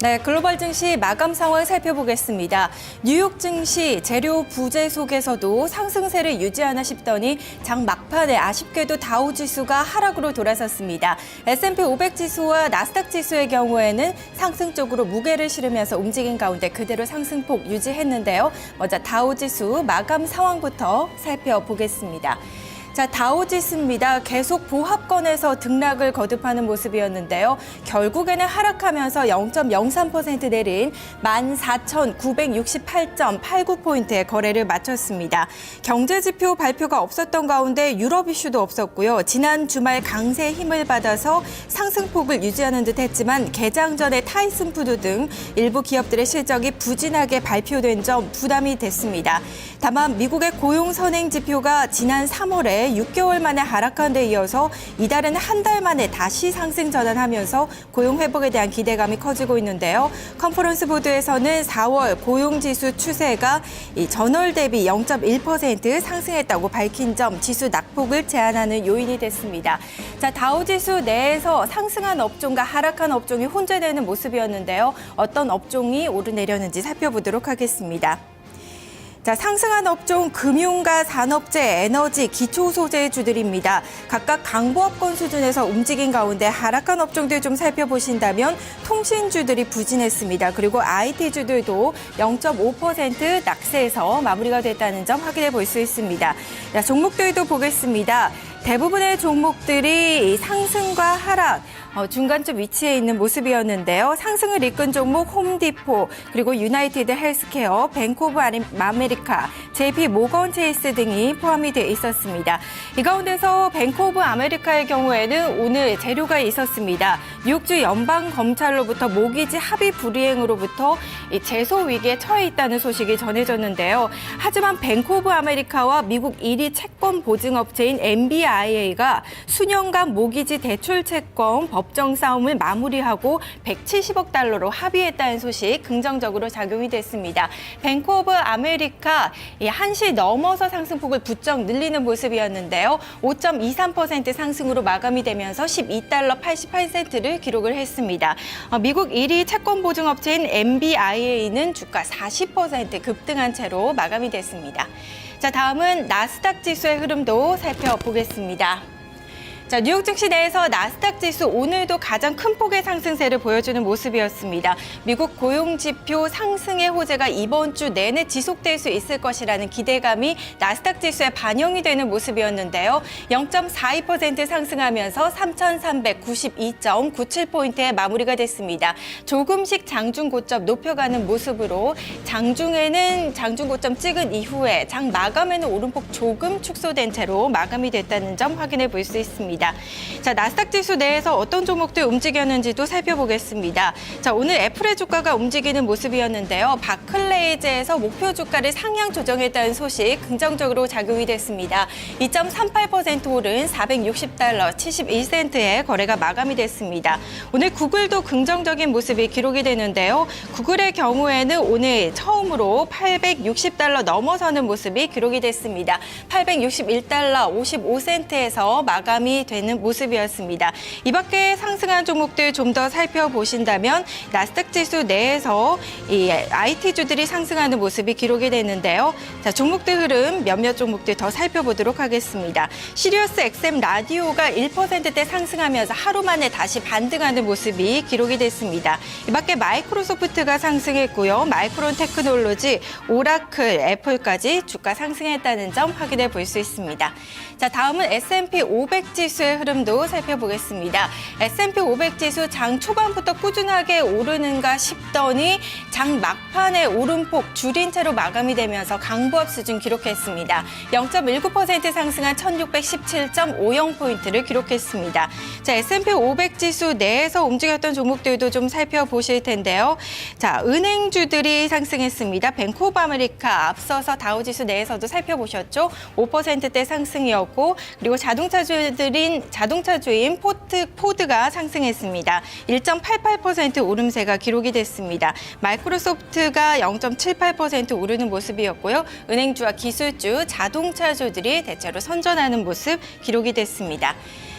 네, 글로벌 증시 마감 상황 살펴보겠습니다. 뉴욕 증시 재료 부재 속에서도 상승세를 유지하나 싶더니 장 막판에 아쉽게도 다우 지수가 하락으로 돌아섰습니다. S&P 500 지수와 나스닥 지수의 경우에는 상승 쪽으로 무게를 실으면서 움직인 가운데 그대로 상승폭 유지했는데요. 먼저 다우 지수 마감 상황부터 살펴보겠습니다. 자, 다우지수입니다. 계속 보합권에서 등락을 거듭하는 모습이었는데요. 결국에는 하락하면서 0.03% 내린 14,968.89포인트의 거래를 마쳤습니다. 경제지표 발표가 없었던 가운데 유럽 이슈도 없었고요. 지난 주말 강세 힘을 받아서 상승폭을 유지하는 듯 했지만 개장 전에 타이슨푸드 등 일부 기업들의 실적이 부진하게 발표된 점 부담이 됐습니다. 다만 미국의 고용 선행 지표가 지난 3월에 6개월 만에 하락한 데 이어서 이달은 한 달 만에 다시 상승 전환하면서 고용 회복에 대한 기대감이 커지고 있는데요. 컨퍼런스 보드에서는 4월 고용지수 추세가 전월 대비 0.1% 상승했다고 밝힌 점 지수 낙폭을 제한하는 요인이 됐습니다. 자, 다우지수 내에서 상승한 업종과 하락한 업종이 혼재되는 모습이었는데요. 어떤 업종이 오르내렸는지 살펴보도록 하겠습니다. 자, 상승한 업종 금융과 산업재, 에너지, 기초소재주들입니다. 각각 강보합권 수준에서 움직인 가운데 하락한 업종들 좀 살펴보신다면 통신주들이 부진했습니다. 그리고 IT주들도 0.5% 낙세에서 마무리가 됐다는 점 확인해 볼 수 있습니다. 자, 종목들도 보겠습니다. 대부분의 종목들이 상승과 하락, 중간쯤 위치해 있는 모습이었는데요. 상승을 이끈 종목 홈디포, 그리고 유나이티드 헬스케어, 뱅크 오브 아메리카, JP 모건 체이스 등이 포함이 되어 있었습니다. 이 가운데서 뱅크 오브 아메리카의 경우에는 오늘 재료가 있었습니다. 뉴욕주 연방검찰로부터 모기지 합의 불이행으로부터 제소 위기에 처해 있다는 소식이 전해졌는데요. 하지만 뱅크 오브 아메리카와 미국 1위 채권 보증업체인 MBIA가 수년간 모기지 대출 채권 법정 싸움을 마무리하고 170억 달러로 합의했다는 소식 긍정적으로 작용이 됐습니다. 뱅크 오브 아메리카 1시 넘어서 상승폭을 부쩍 늘리는 모습이었는데요. 5.23% 상승으로 마감이 되면서 12달러 88센트를 기록을 했습니다. 미국 1위 채권 보증업체인 MBIA는 주가 40% 급등한 채로 마감이 됐습니다. 자, 다음은 나스닥 지수의 흐름도 살펴보겠습니다. 자, 뉴욕 증시 내에서 나스닥 지수 오늘도 가장 큰 폭의 상승세를 보여주는 모습이었습니다. 미국 고용지표 상승의 호재가 이번 주 내내 지속될 수 있을 것이라는 기대감이 나스닥 지수에 반영이 되는 모습이었는데요. 0.42% 상승하면서 3,392.97포인트에 마무리가 됐습니다. 조금씩 장중 고점 높여가는 모습으로 장중에는 장중 고점 찍은 이후에 장 마감에는 오름폭 조금 축소된 채로 마감이 됐다는 점 확인해 볼 수 있습니다. 자, 나스닥 지수 내에서 어떤 종목들 움직였는지도 살펴보겠습니다. 자, 오늘 애플의 주가가 움직이는 모습이었는데요. 바클레이즈에서 목표 주가를 상향 조정했다는 소식 긍정적으로 작용이 됐습니다. 2.38% 오른 460달러 71센트의 거래가 마감이 됐습니다. 오늘 구글도 긍정적인 모습이 기록이 되는데요. 구글의 경우에는 오늘 처음으로 860달러 넘어서는 모습이 기록이 됐습니다. 861달러 55센트에서 마감이 되는 모습이었습니다. 이 밖에 상승한 종목들 좀 더 살펴보신다면 나스닥 지수 내에서 이 IT주들이 상승하는 모습이 기록이 되는데요. 자, 종목들 흐름 몇몇 종목들 더 살펴보도록 하겠습니다. 시리어스 XM 라디오가 1%대 상승하면서 하루 만에 다시 반등하는 모습이 기록이 됐습니다. 이 밖에 마이크로소프트가 상승했고요. 마이크론 테크놀로지, 오라클, 애플까지 주가 상승했다는 점 확인해 볼 수 있습니다. 자, 다음은 S&P 500 지수의 흐름도 살펴보겠습니다. S&P 500 지수 장 초반부터 꾸준하게 오르는가 싶더니 장 막판에 오름폭 줄인 채로 마감이 되면서 강보합 수준 기록했습니다. 0.19% 상승한 1617.50포인트를 기록했습니다. 자, S&P 500 지수 내에서 움직였던 종목들도 좀 살펴보실 텐데요. 자, 은행주들이 상승했습니다. 뱅크 오브 아메리카 앞서서 다우지수 내에서도 살펴보셨죠? 5%대 상승이었고, 그리고 자동차주인 포드가 상승했습니다. 1.88% 오름세가 기록이 됐습니다. 마이크로소프트가 0.78% 오르는 모습이었고요. 은행주와 기술주, 자동차주들이 대체로 선전하는 모습 기록이 됐습니다.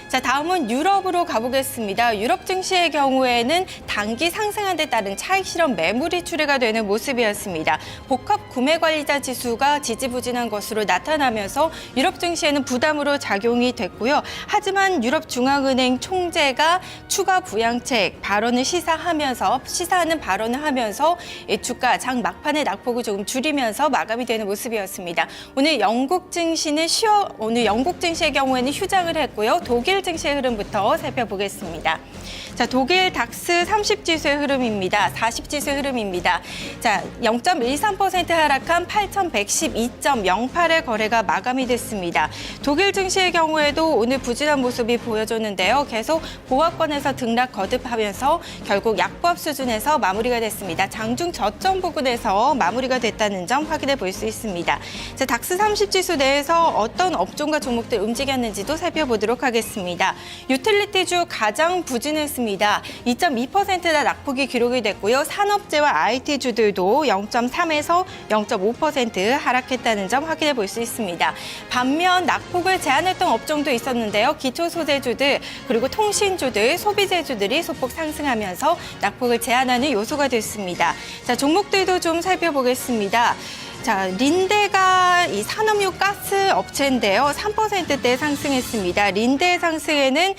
자, 다음은 유럽으로 가보겠습니다. 유럽 증시의 경우에는 단기 상승한 데 따른 차익 실현 매물이 출회가 되는 모습이었습니다. 복합 구매 관리자 지수가 지지부진한 것으로 나타나면서 유럽 증시에는 부담으로 작용이 됐고요. 하지만 유럽 중앙은행 총재가 추가 부양책 발언을 시사하는 발언을 하면서 주가 장 막판의 낙폭을 조금 줄이면서 마감이 되는 모습이었습니다. 오늘 영국 증시의 경우에는 휴장을 했고요. 독일 증시의 흐름부터 살펴보겠습니다. 자, 독일 닥스 30지수의 흐름입니다. 40지수의 흐름입니다. 자, 0.13% 하락한 8,112.08의 거래가 마감이 됐습니다. 독일 증시의 경우에도 오늘 부진한 모습이 보여줬는데요. 계속 보합권에서 등락 거듭하면서 결국 약보합 수준에서 마무리가 됐습니다. 장중 저점 부근에서 마무리가 됐다는 점 확인해 볼 수 있습니다. 자, 닥스 30지수 내에서 어떤 업종과 종목들 움직였는지도 살펴보도록 하겠습니다. 유틸리티주 가장 부진했습니다. 2.2%나 낙폭이 기록이 됐고요. 산업재와 IT주들도 0.3에서 0.5% 하락했다는 점 확인해 볼 수 있습니다. 반면 낙폭을 제한했던 업종도 있었는데요. 기초소재주들 그리고 통신주들, 소비재주들이 소폭 상승하면서 낙폭을 제한하는 요소가 됐습니다. 자, 종목들도 좀 살펴보겠습니다. 자, 린데가 이 산업용 가스 업체인데요. 3%대 상승했습니다. 린데 상승에는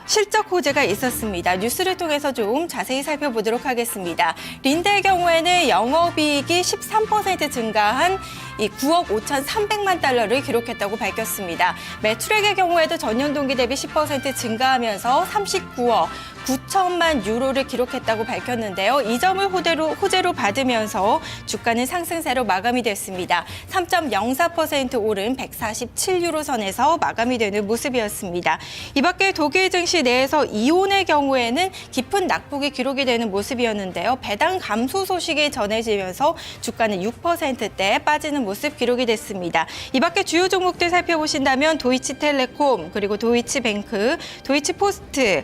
실적 호재가 있었습니다. 뉴스를 통해서 좀 자세히 살펴보도록 하겠습니다. 린데의 경우에는 영업이익이 13% 증가한 9억 5,300만 달러를 기록했다고 밝혔습니다. 매출액의 경우에도 전년 동기 대비 10% 증가하면서 39억 9천만 유로를 기록했다고 밝혔는데요. 이 점을 호재로 받으면서 주가는 상승세로 마감이 됐습니다. 3.04% 오른 147유로 선에서 마감이 되는 모습이었습니다. 이 밖에 독일 증시 내에서 이온의 경우에는 깊은 낙폭이 기록이 되는 모습이었는데요. 배당 감소 소식이 전해지면서 주가는 6%대 빠지는 모습 기록이 됐습니다. 이 밖에 주요 종목들 살펴보신다면 도이치텔레콤, 그리고 도이치뱅크, 도이치포스트,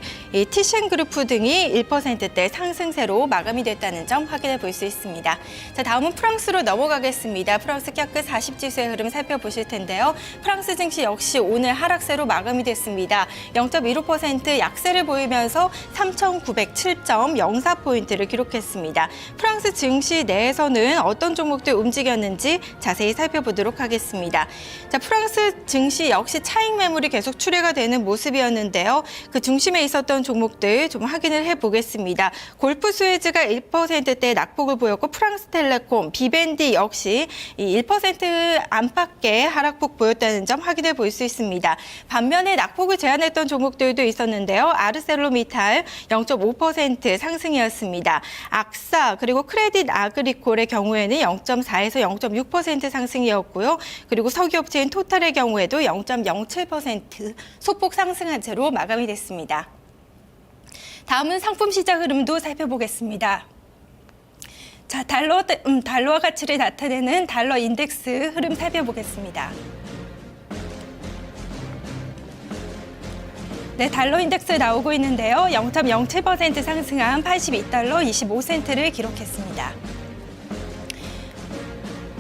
티셴그루프 등이 1%대 상승세로 마감이 됐다는 점 확인해 볼 수 있습니다. 자, 다음은 프랑스로 넘어가겠습니다. 프랑스 캬크 40지수의 흐름 살펴보실 텐데요. 프랑스 증시 역시 오늘 하락세로 마감이 됐습니다. 0.15% 약세를 보이면서 3,907.04포인트를 기록했습니다. 프랑스 증시 내에서는 어떤 종목들 움직였는지 자세히 살펴보도록 하겠습니다. 자, 프랑스 증시 역시 차익 매물이 계속 출회가 되는 모습이었는데요. 그 중심에 있었던 종목들 좀 확인을 해보겠습니다. 골프 스웨즈가 1%대 낙폭을 보였고 프랑스텔레콤, 비벤디 역시 1% 안팎의 하락폭 보였다는 점 확인해 볼 수 있습니다. 반면에 낙폭을 제한했던 종목들도 있었는데요. 아르셀로미탈 0.5% 상승이었습니다. 악사 그리고 크레딧 아그리콜의 경우에는 0.4에서 0.6% 상승이었고요. 그리고 석유업체인 토탈의 경우에도 0.07% 소폭 상승한 채로 마감이 됐습니다. 다음은 상품 시장 흐름도 살펴보겠습니다. 자, 달러와 가치를 나타내는 달러 인덱스 흐름 살펴보겠습니다. 네, 달러 인덱스 나오고 있는데요. 0.07% 상승한 82달러 25센트를 기록했습니다.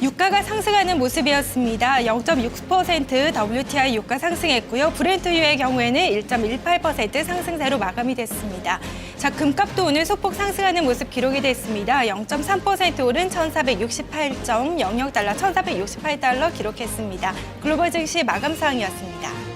유가가 상승하는 모습이었습니다. 0.6% WTI 유가 상승했고요. 브렌트유의 경우에는 1.18% 상승세로 마감이 됐습니다. 자, 금값도 오늘 소폭 상승하는 모습 기록이 됐습니다. 0.3% 오른 1,468.00달러, 1,468달러 기록했습니다. 글로벌 증시 마감 사항이었습니다.